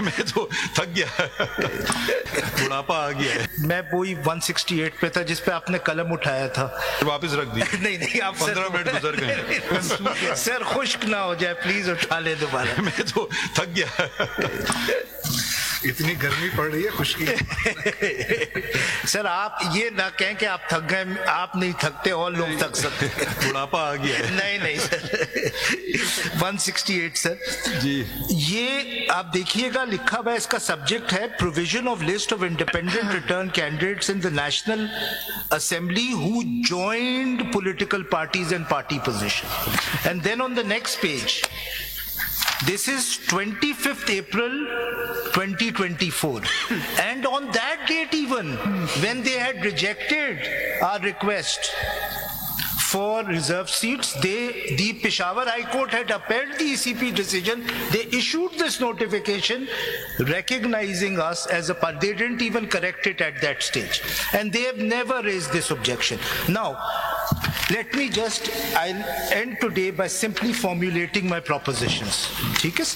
मैं तो थक गया, बुढ़ापा आ गया है। मैं वही 168 पे था जिस पे आपने कलम उठाया था। वापस रख दी। नहीं आप 15 मिनट गुजर गए। सर खुश्क ना हो जाए प्लीज, उठा ले दोबारा। मैं तो थक गया, इतनी गर्मी पड़ रही है, खुशकी। सर आप ये ना कहें कि आप थक गए, आप नहीं थकते और लोग थक सकते। बुढ़ापा आ गया है। नहीं सर 168 सर जी। ये आप देखिएगा लिखा हुआ है, इसका सब्जेक्ट है provision of list of independent return candidates in the national assembly who joined political parties and party position. And then on the next page, this is 25th April 2024, and on that date even when they had rejected our request for reserved seats, the Peshawar High Court had upheld the ECP decision. They issued this notification recognizing us as a party. They didn't even correct it at that stage, and they have never raised this objection. Now let me I'll end today by simply formulating my propositions. ठीक है sir?